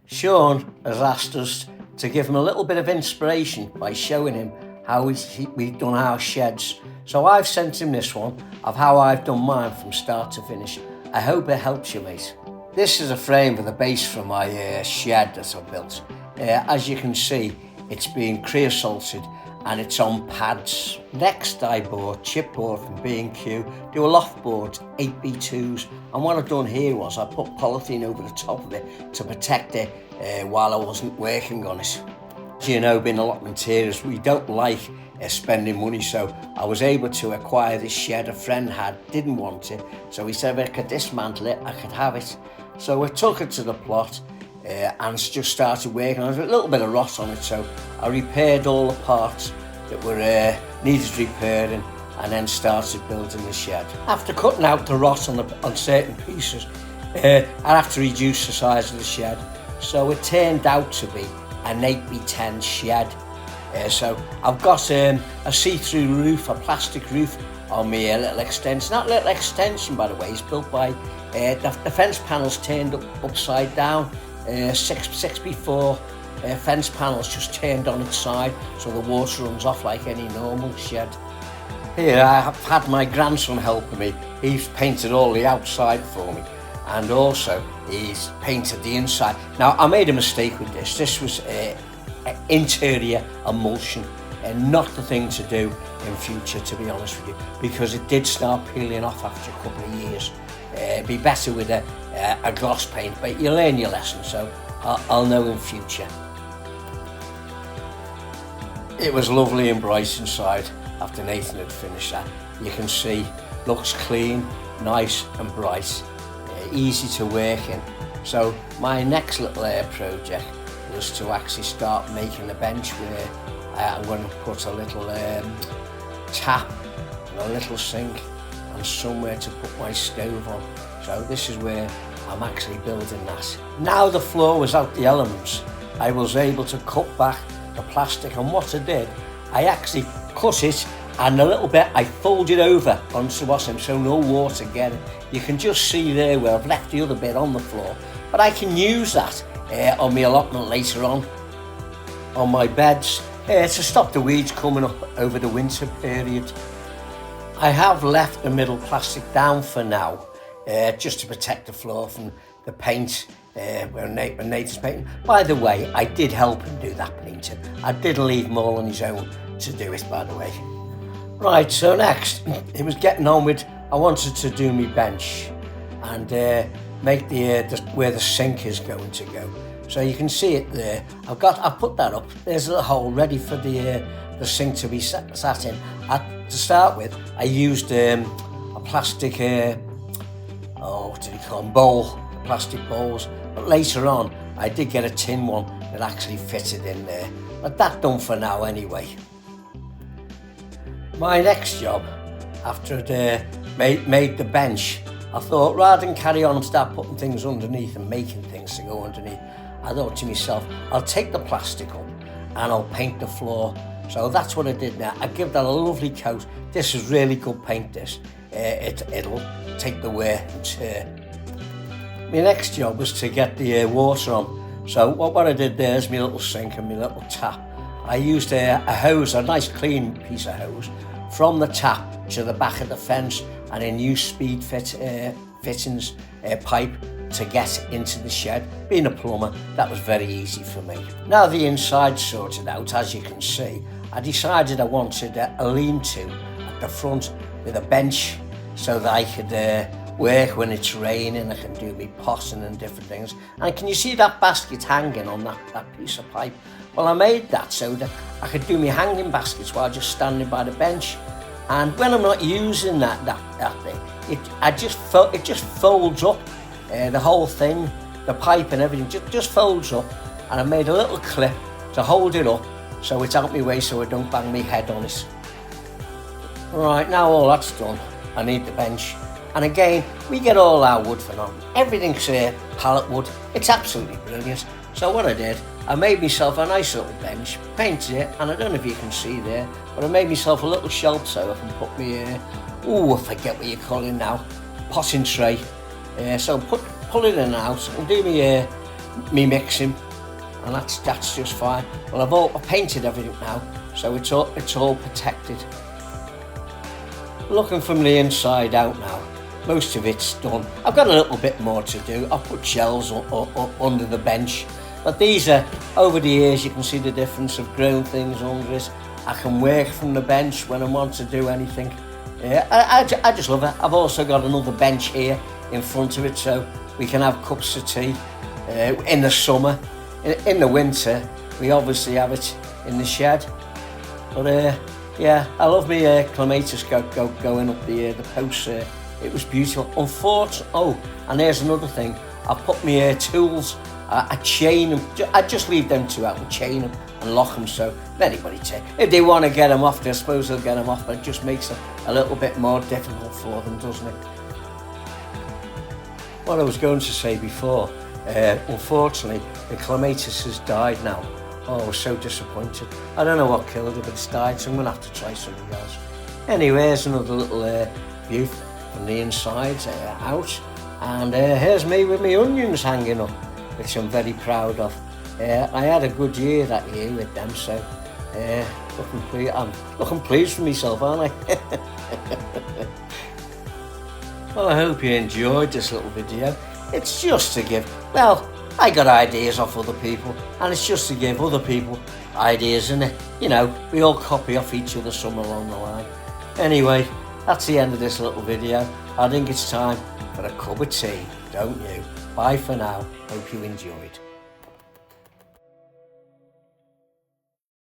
Sean has asked us to give him a little bit of inspiration by showing him how we've done our sheds. So I've sent him this one of how I've done mine from start to finish. I hope it helps you, mate. This is a frame for the base for my shed that I've built. As you can see, it's been creosoted and it's on pads. Next I bought chipboard from B&Q, they were loft boards, 8x2s, and what I've done here was I put polythene over the top of it to protect it while I wasn't working on it. As you know, being allotment materials, we don't like spending money, so I was able to acquire this shed a friend had, didn't want it, so he said if I could dismantle it, I could have it. So I took it to the plot and just started working on it. A little bit of rot on it, so I repaired all the parts that were needed repairing and then started building the shed. After cutting out the rot on certain pieces, I have to reduce the size of the shed. So it turned out to be an 8x10 shed. So I've got a see-through roof, a plastic roof on my little extension. That little extension, by the way, is built by the fence panels turned upside down. 6x4 fence panels just turned on its side so the water runs off like any normal shed. Here I have had my grandson helping me. He's painted all the outside for me and also he's painted the inside. Now I made a mistake with this. This was interior emulsion and not the thing to do in future, to be honest with you, because it did start peeling off after a couple of years. It'd be better with a gloss paint, but you learn your lesson, so I'll know in future. It was lovely and bright inside after Nathan had finished that. You can see, looks clean, nice and bright, easy to work in. So my next little project was to actually start making a bench where I'm going to put a little tap and a little sink and somewhere to put my stove on. So this is where I'm actually building that. Now the floor was out the elements, I was able to cut back the plastic, and what I did, I actually cut it and a little bit I folded over onto the washing so no water get it. You can just see there where I've left the other bit on the floor, but I can use that on my allotment later on my beds to stop the weeds coming up over the winter period. I have left the middle plastic down for now, just to protect the floor from the paint when Nathan's painting. By the way, I did help him do that painting. I didn't leave him all on his own to do it, by the way. Right, so next, it was getting on with, I wanted to do my bench and make where the sink is going to go. So you can see it there. I've put that up. There's a hole ready for the sink to be sat in. To start with, I used a plastic, what do you call them, bowl, plastic bowls. But later on, I did get a tin one that actually fitted in there. But that's done for now anyway. My next job, after I'd made the bench, I thought rather than carry on and start putting things underneath and making things to go underneath, I thought to myself, I'll take the plastic up and I'll paint the floor. So that's what I did now. I give that a lovely coat. This is really good paint, this. It'll take the wear and tear. My next job was to get the water on. So what I did there is my little sink and my little tap. I used a hose, a nice clean piece of hose, from the tap to the back of the fence and a new speed fittings pipe to get into the shed. Being a plumber, that was very easy for me. Now the inside sorted out, as you can see, I decided I wanted a lean-to at the front with a bench so that I could work when it's raining. I can do my potting and different things. And can you see that basket hanging on that piece of pipe? Well, I made that so that I could do my hanging baskets while just standing by the bench. And when I'm not using that thing, it just folds up. The whole thing, the pipe and everything just folds up, and I made a little clip to hold it up so it's out my way so I don't bang my head on it. Right, now all that's done, I need the bench. And again, we get all our wood for now. Everything's pallet wood, it's absolutely brilliant. So what I did, I made myself a nice little bench, painted it, and I don't know if you can see there, but I made myself a little shelf so I can put me, I forget what you call it now, potting tray. So pull it in and out and do me mixing, and that's just fine. Well, I've painted everything now, so it's all protected. Looking from the inside out now, most of it's done. I've got a little bit more to do. I've put shelves under the bench, but these are, over the years you can see the difference. I've grown things under it. I can work from the bench when I want to do anything. Yeah, I just love it. I've also got another bench here in front of it, so we can have cups of tea in the summer. In the winter, we obviously have it in the shed. But yeah, I love my clematis going up the posts. It was beautiful. Unfortunately, oh, and there's another thing. I put my tools, I chain them. I just leave them two out and chain them and lock them, so if anybody if they want to get them off, I suppose they'll get them off, but it just makes it a little bit more difficult for them, doesn't it? What I was going to say before, unfortunately, the clematis has died now. Oh, I was so disappointed. I don't know what killed it, but it's died, so I'm going to have to try something else. Anyway, here's another little view from the inside out. And here's me with my onions hanging up, which I'm very proud of. I had a good year that year with them, so I'm looking pleased with myself, aren't I? Well, I hope you enjoyed this little video. It's just to give, well, I got ideas off other people, and it's just to give other people ideas, isn't it? You know, we all copy off each other somewhere along the line. Anyway, that's the end of this little video. I think it's time for a cup of tea, don't you? Bye for now. Hope you enjoyed.